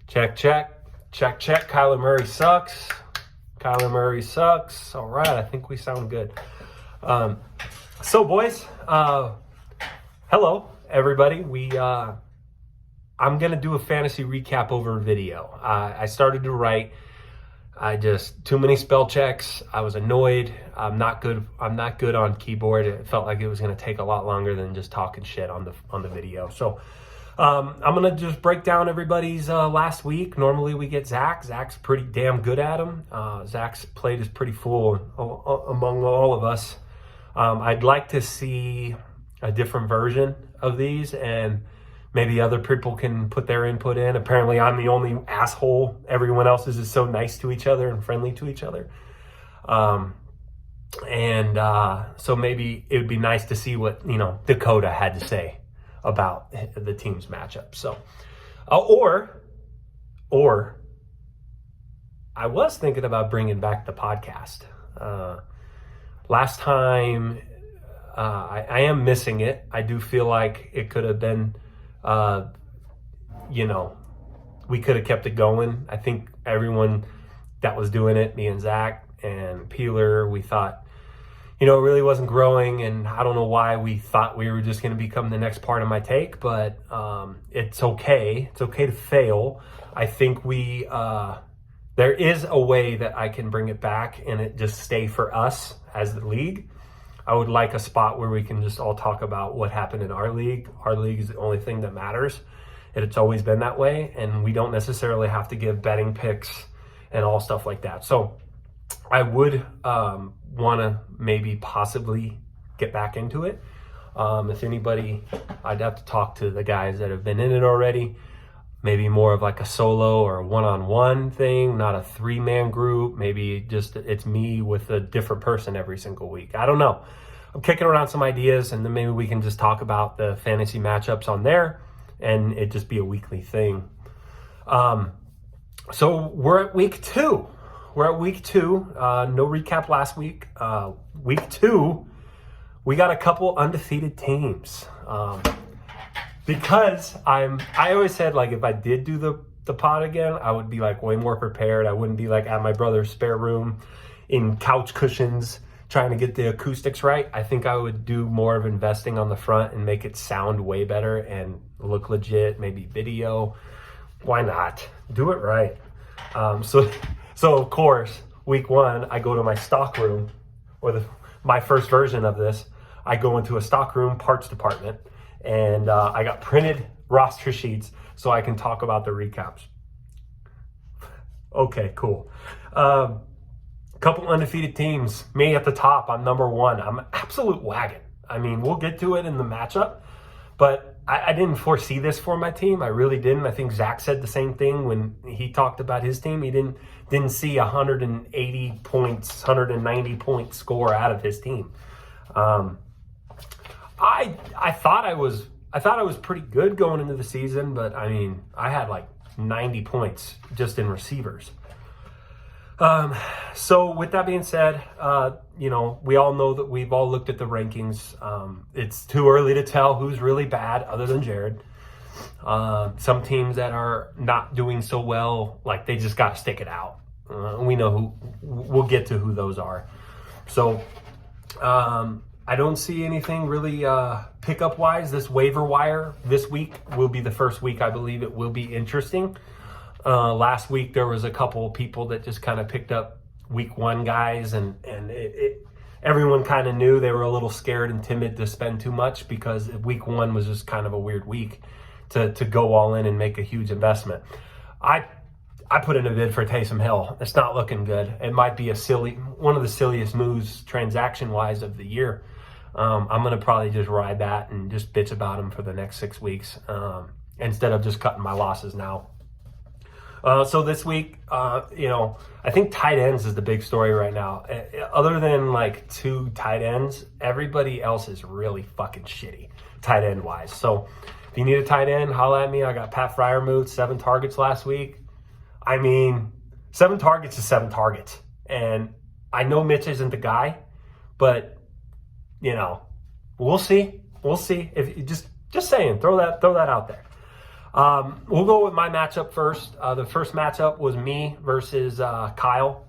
Check, check. Check, check. Kyler Murray sucks. Kyler Murray sucks. All right, I think we sound good. So, boys, hello, everybody. I'm going to do a fantasy recap over video. I started to write. Too many spell checks. I was annoyed. I'm not good on keyboard. It felt like it was going to take a lot longer than just talking shit on the video. So I'm going to just break down everybody's last week. Normally we get Zach. Zach's pretty damn good at them. Zach's plate is pretty full among all of us. I'd like to see a different version of these, and maybe other people can put their input in. Apparently, I'm the only asshole. Everyone else is just so nice to each other and friendly to each other. So maybe it would be nice to see what, Dakota had to say about the team's matchup. So, or I was thinking about bringing back the podcast. Last time, I am missing it. I do feel like it could have been, we could have kept it going. I think everyone that was doing it, me and Zach and Peeler, we thought, it really wasn't growing, and I don't know why we thought we were just going to become the next part of my take, but it's okay. It's okay to fail. I think there is a way that I can bring it back and it just stay for us as the league. I would like a spot where we can just all talk about what happened in our league. Our league is the only thing that matters, and it's always been that way, and we don't necessarily have to give betting picks and all stuff like that. So I would want to maybe possibly get back into it. If anybody, I'd have to talk to the guys that have been in it already. Maybe more of like a solo or a one-on-one thing, not a three-man group. Maybe just it's me with a different person every single week. I don't know. I'm kicking around some ideas, and then maybe we can just talk about the fantasy matchups on there, and it just be a weekly thing. So we're at week 2. No recap last week. Week 2, we got a couple undefeated teams. Because I always said, like, if I did do the pod again, I would be like way more prepared. I wouldn't be like at my brother's spare room in couch cushions trying to get the acoustics right. I think I would do more of investing on the front and make it sound way better and look legit, maybe video. Why not? Do it right. So of course, week 1, I go to my stock room, or my first version of this. I go into a stock room parts department, and I got printed roster sheets so I can talk about the recaps. Okay, cool. Couple undefeated teams. Me at the top, I'm number 1. I'm absolute wagon. I mean, we'll get to it in the matchup, but I didn't foresee this for my team. I really didn't. I think Zach said the same thing when he talked about his team. He didn't see 180 points, 190 point score out of his team. I thought I was pretty good going into the season, but I mean, I had like 90 points just in receivers. So with that being said, we all know that we've all looked at the rankings. It's too early to tell who's really bad other than Jared. Some teams that are not doing so well, like they just got to stick it out. We know we'll get to who those are. So, I don't see anything really pickup wise. This waiver wire this week will be the first week I believe it will be interesting. Last week there was a couple of people that just kind of picked up week 1 guys, and everyone kind of knew they were a little scared and timid to spend too much because week 1 was just kind of a weird week to go all in and make a huge investment. I put in a bid for Taysom Hill. It's not looking good. It might be one of the silliest moves transaction wise of the year. I'm going to probably just ride that and just bitch about him for the next 6 weeks instead of just cutting my losses now. So this week, I think tight ends is the big story right now. Other than like 2 tight ends, everybody else is really fucking shitty tight end wise. So if you need a tight end, holla at me. I got Pat Freiermuth, 7 targets last week. I mean, 7 targets is 7 targets. And I know Mitch isn't the guy, but we'll see. We'll see. If you just saying, throw that out there. We'll go with my matchup first. The first matchup was me versus Kyle.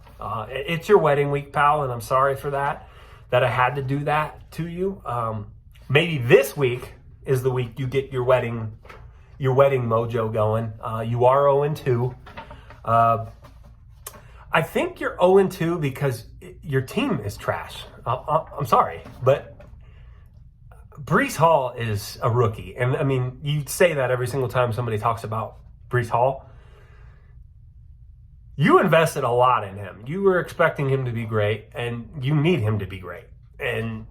It's your wedding week, pal, and I'm sorry for that I had to do that to you. Maybe this week is the week you get your wedding mojo going. You are 0-2. I think you're 0-2 because your team is trash. I'm sorry, but Breece Hall is a rookie. And I mean, you say that every single time somebody talks about Breece Hall. You invested a lot in him. You were expecting him to be great, and you need him to be great. And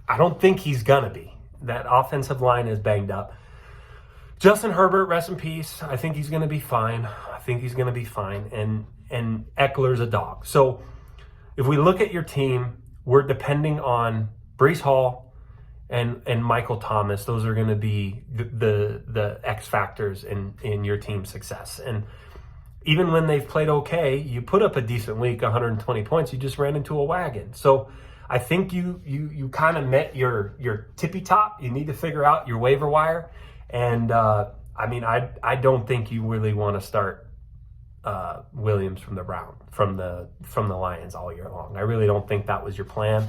I don't think he's going to be. That offensive line is banged up. Justin Herbert, rest in peace. I think he's going to be fine. And Eckler's a dog. So if we look at your team, we're depending on Breece Hall and Michael Thomas. Those are going to be the X factors in your team's success. And even when they've played okay, you put up a decent week, 120 points, you just ran into a wagon. So I think you kind of met your tippy top. You need to figure out your waiver wire. And I don't think you really want to start Williams from the Lions all year long. I really don't think that was your plan.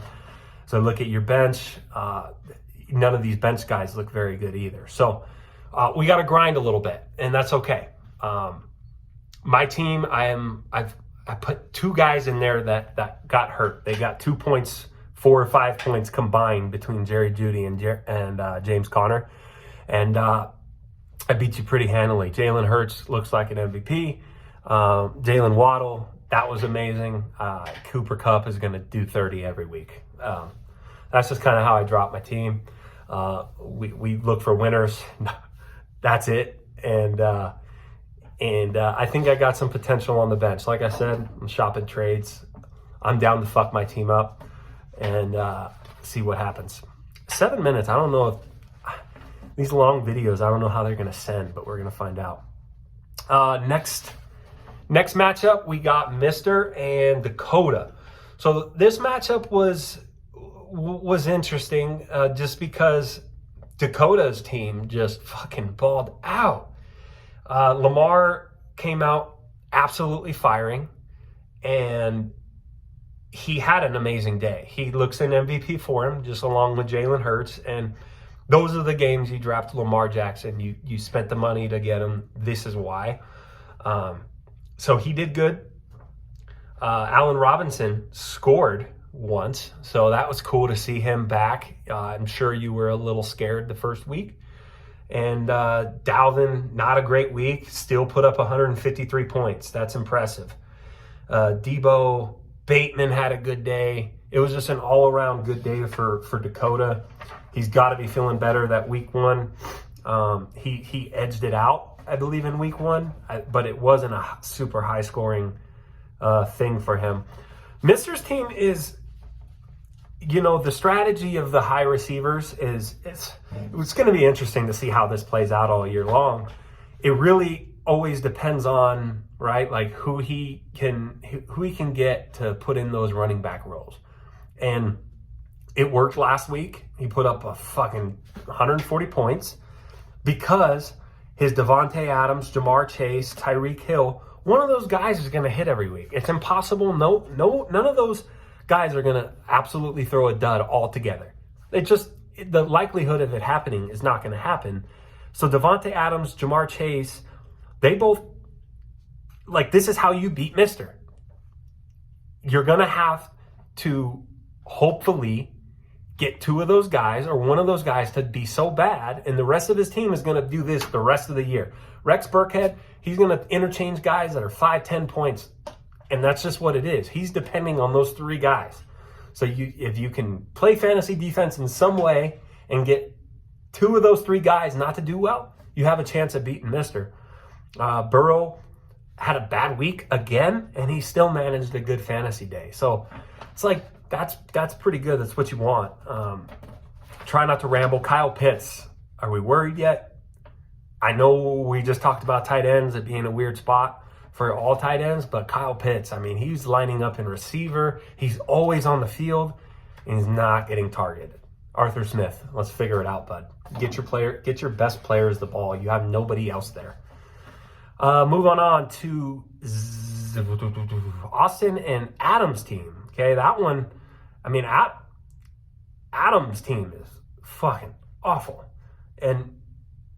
So look at your bench. None of these bench guys look very good either. So we got to grind a little bit, and that's okay. My team, I put two guys in there that got hurt. They got 2 points, 4 or 5 points combined between Jerry Jeudy and James Conner, and I beat you pretty handily. Jalen Hurts looks like an MVP. Jalen Waddle, that was amazing. Cooper Kupp is going to do 30 every week. That's just kind of how I drop my team. We look for winners. That's it. And I think I got some potential on the bench. Like I said, I'm shopping trades. I'm down to fuck my team up and see what happens. 7 minutes. I don't know if these long videos, I don't know how they're going to send, but we're going to find out. Next matchup, we got Mr. and Dakota. So this matchup was interesting just because Dakota's team just fucking balled out. Lamar came out absolutely firing, and he had an amazing day. He looks an MVP for him, just along with Jalen Hurts, and those are the games you draft Lamar Jackson. You spent the money to get him. This is why. So he did good. Allen Robinson scored once, so that was cool to see him back. I'm sure you were a little scared the first week. And Dalvin, not a great week, still put up 153 points. That's impressive. Debo Bateman had a good day. It was just an all-around good day for Dakota. He's got to be feeling better that week one. He edged it out, I believe, in week one, but it wasn't a super high-scoring thing for him. Mister's team is, the strategy of the high receivers it's going to be interesting to see how this plays out all year long. It really always depends on, right, like who he can get to put in those running back roles. And it worked last week. He put up a fucking 140 points because his Devontae Adams, Jamar Chase, Tyreek Hill, one of those guys is going to hit every week. It's impossible. No, none of those guys are going to absolutely throw a dud altogether. The likelihood of it happening is not going to happen. So Devontae Adams, Jamar Chase, they both, this is how you beat Mister. You're going to have to hopefully get two of those guys or one of those guys to be so bad, and the rest of his team is going to do this the rest of the year. Rex Burkhead, he's going to interchange guys that are 5-10 points, and that's just what it is. He's depending on those three guys. So if you can play fantasy defense in some way and get two of those three guys not to do well, you have a chance at beating Mister. Burrow had a bad week again, and he still managed a good fantasy day. So it's that's pretty good. That's what you want. Try not to ramble. Kyle Pitts, are we worried yet? I know we just talked about tight ends at being a weird spot for all tight ends, but Kyle Pitts, he's lining up in receiver. He's always on the field, and he's not getting targeted. Arthur Smith. Let's figure it out, bud. Get your best players the ball. You have nobody else there. Move on to Austin and Adams' team. Okay, that one, I mean, Adams' team is fucking awful. And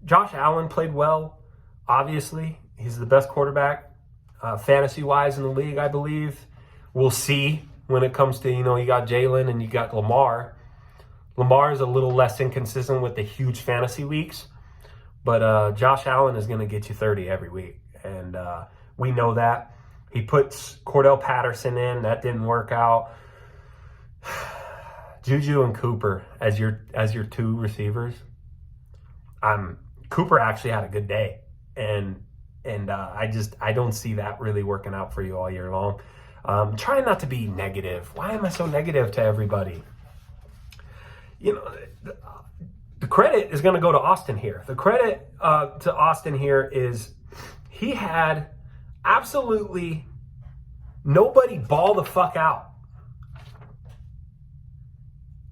Josh Allen played well, obviously. He's the best quarterback, fantasy-wise in the league, I believe. We'll see when it comes to, you got Jalen and you got Lamar. Lamar is a little less inconsistent with the huge fantasy weeks, but Josh Allen is going to get you 30 every week, and we know that. He puts Cordell Patterson in. That didn't work out. Juju and Cooper as your two receivers. Cooper actually had a good day, and I don't see that really working out for you all year long. Trying not to be negative. Why am I so negative to everybody? The credit is going to go to Austin here. The credit to Austin here is he had absolutely nobody ball the fuck out.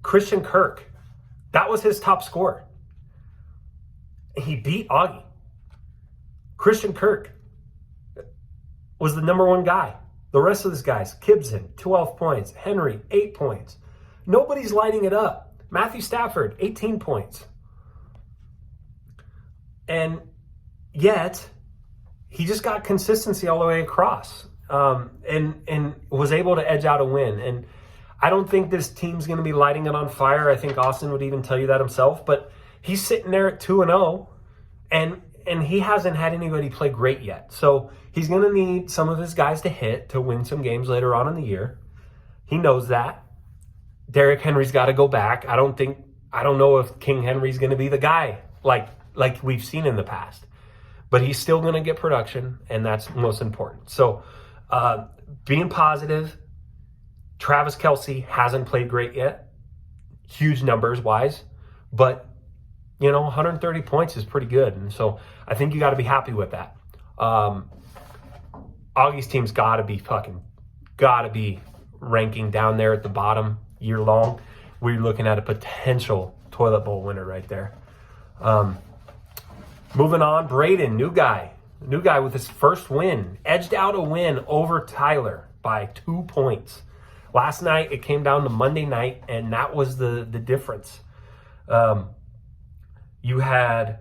Christian Kirk, that was his top scorer. He beat Augie. Christian Kirk was the number one guy. The rest of these guys, Gibson, 12 points. Henry, 8 points. Nobody's lighting it up. Matthew Stafford, 18 points. And yet, he just got consistency all the way across and was able to edge out a win. And I don't think this team's going to be lighting it on fire. I think Austin would even tell you that himself. But he's sitting there at 2-0, and he hasn't had anybody play great yet. So he's going to need some of his guys to hit to win some games later on in the year. He knows that. Derrick Henry's got to go back. I don't know if King Henry's going to be the guy like we've seen in the past. But he's still going to get production, and that's most important. So being positive, Travis Kelce hasn't played great yet, huge numbers-wise. But, 130 points is pretty good. And so I think you got to be happy with that. Augie's team's got to be ranking down there at the bottom year long. We're looking at a potential toilet bowl winner right there. Moving on, Braden, new guy with his first win, edged out a win over Tyler by 2 points. Last night, it came down to Monday night, and that was the difference. You had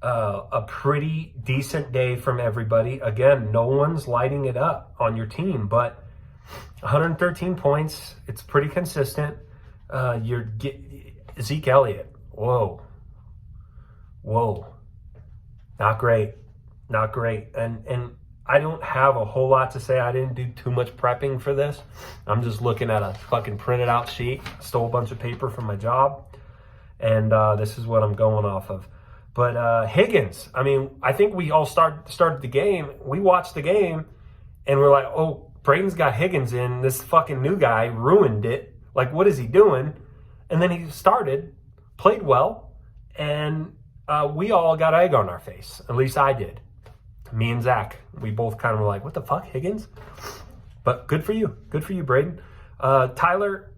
a pretty decent day from everybody. Again, no one's lighting it up on your team, but 113 points, it's pretty consistent. Zeke Elliott, whoa. Not great. And I don't have a whole lot to say. I didn't do too much prepping for this. I'm just looking at a fucking printed out sheet. Stole a bunch of paper from my job. And this is what I'm going off of. But Higgins, I think we all started the game. We watched the game, and we're like, oh, Braden's got Higgins in. This fucking new guy ruined it. Like, what is he doing? And then he started, played well, and we all got egg on our face. At least I did. Me and Zach, we both kind of were like, what the fuck, Higgins? But good for you. Good for you, Braden. Tyler,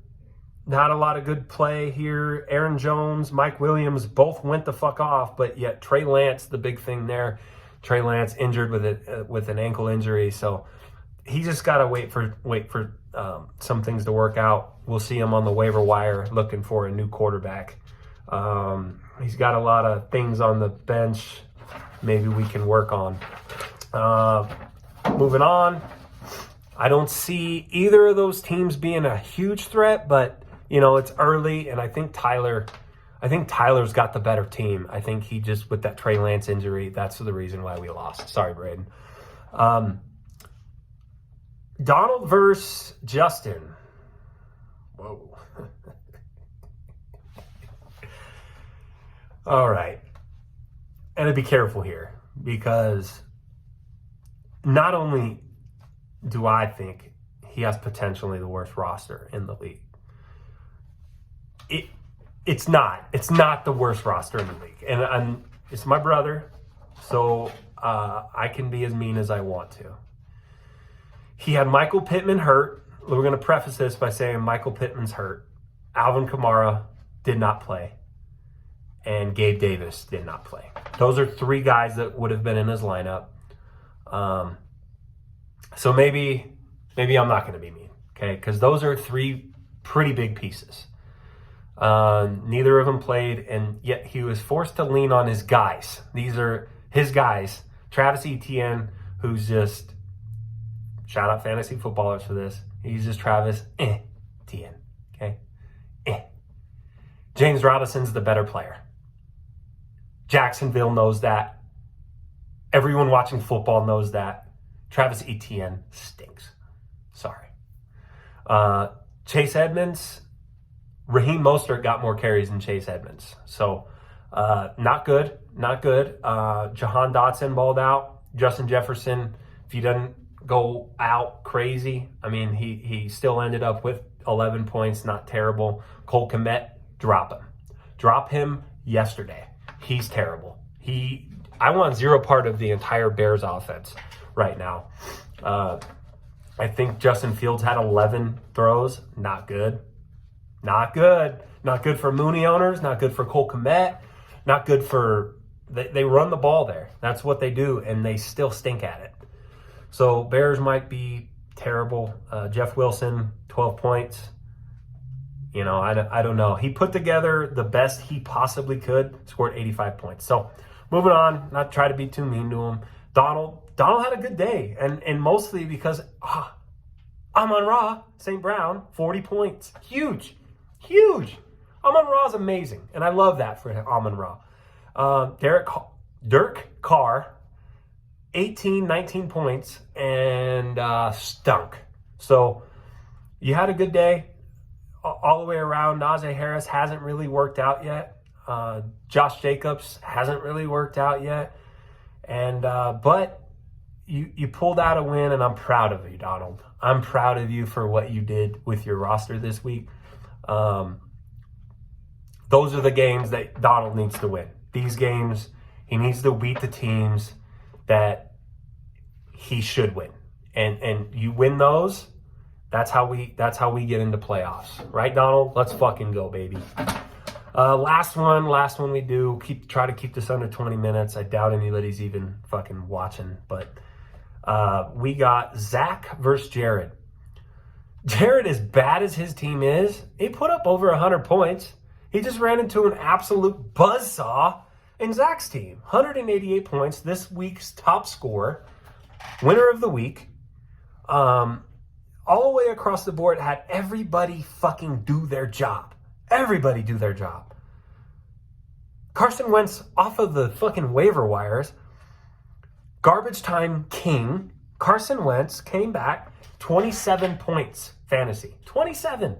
not a lot of good play here. Aaron Jones, Mike Williams, both went the fuck off, but yet Trey Lance, the big thing there. Trey Lance injured with an ankle injury, so he just got to wait for some things to work out. We'll see him on the waiver wire looking for a new quarterback. He's got a lot of things on the bench maybe we can work on. Moving on, I don't see either of those teams being a huge threat, but it's early, and I think Tyler's got the better team. I think he just, with that Trey Lance injury, that's the reason why we lost. Sorry, Braden. Donald versus Justin. Whoa. All right. And to be careful here, because not only do I think he has potentially the worst roster in the league, it's not the worst roster in the league. And it's my brother, so I can be as mean as I want to. He had Michael Pittman hurt. We're going to preface this by saying Michael Pittman's hurt. Alvin Kamara did not play, and Gabe Davis did not play. Those are 3 guys that would have been in his lineup. So maybe I'm not going to be mean, okay? Because those are 3 pretty big pieces. Neither of them played, and yet he was forced to lean on his guys. These are his guys. Travis Etienne, who's just, shout out fantasy footballers for this. He's just Travis Etienne, okay? James Robinson's the better player. Jacksonville knows that. Everyone watching football knows that. Travis Etienne stinks. Sorry. Chase Edmonds, Raheem Mostert got more carries than Chase Edmonds. So, not good. Jahan Dotson balled out. Justin Jefferson, if he doesn't go out crazy, I mean, he still ended up with 11 points, not terrible. Cole Kmet, drop him yesterday. He's terrible. I want 0 part of the entire Bears offense right now. I think Justin Fields had 11 throws. Not good. Not good for Mooney owners. Not good for Cole Kmet. Not good for... They run the ball there. That's what they do, and they still stink at it. So Bears might be terrible. Jeff Wilson, 12 points. You know, I don't know. He put together the best he possibly could, scored 85 points. So moving on, not try to be too mean to him. Donald had a good day, and mostly because Amon-Ra, St. Brown, 40 points. Huge. Amon-Ra is amazing, and I love that for Amon-Ra. Dirk Carr, 19 points, and stunk. So you had a good day all the way around. Najee Harris hasn't really worked out yet. Josh Jacobs hasn't really worked out yet. And but you pulled out a win, and I'm proud of you, Donald. I'm proud of you for what you did with your roster this week. Those are the games that Donald needs to win. These games, he needs to beat the teams that he should win. And you win those, that's how we get into playoffs. Right, Donald? Let's fucking go, baby. Last one we do. Try to keep this under 20 minutes. I doubt anybody's even fucking watching, but we got Zach versus Jared. Jared, as bad as his team is, he put up over 100 points. He just ran into an absolute buzzsaw in Zach's team. 188 points, this week's top scorer, winner of the week. All the way across the board, had everybody fucking do their job. Everybody do their job. Carson Wentz off of the fucking waiver wires. Garbage time king. Carson Wentz came back, 27 points fantasy. 27.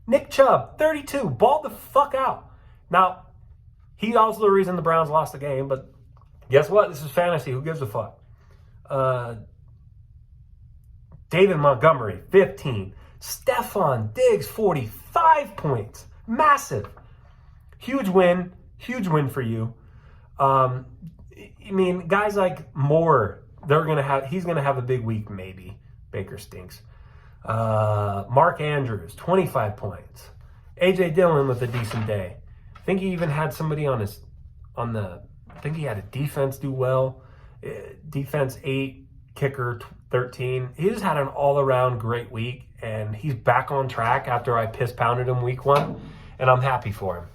Nick Chubb, 32. Balled the fuck out. Now, he's also the reason the Browns lost the game, but guess what? This is fantasy. Who gives a fuck? David Montgomery, 15. Stephon Diggs, 45 points. Massive. Huge win for you. I mean, guys like Moore, he's gonna have a big week, maybe. Baker stinks. Mark Andrews, 25 points. AJ Dillon with a decent day. I think he even had somebody I think he had a defense do well. Defense 8, kicker 13. He just had an all-around great week, and he's back on track after I piss-pounded him week 1, and I'm happy for him.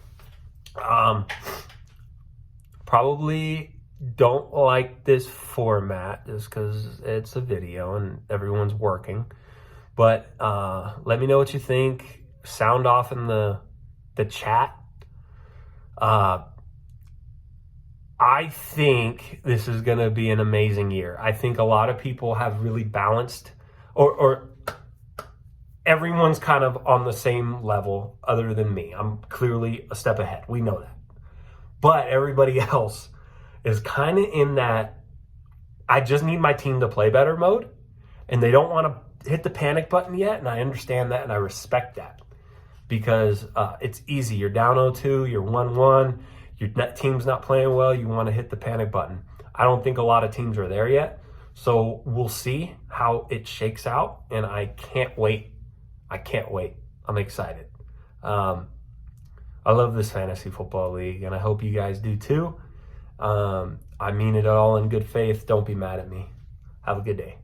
Probably don't like this format just because it's a video and everyone's working. But let me know what you think. Sound off in the chat. I think this is going to be an amazing year. I think a lot of people have really balanced, or everyone's kind of on the same level other than me. I'm clearly a step ahead. We know that. But everybody else is kind of in that I just need my team to play better mode, and they don't want to hit the panic button yet, and I understand that, and I respect that because it's easy. You're down 0-2, you're 1-1, your team's not playing well, you want to hit the panic button. I don't think a lot of teams are there yet, so we'll see how it shakes out, and I can't wait. I'm excited. I love this fantasy football league, and I hope you guys do too. I mean it all in good faith. Don't be mad at me. Have a good day.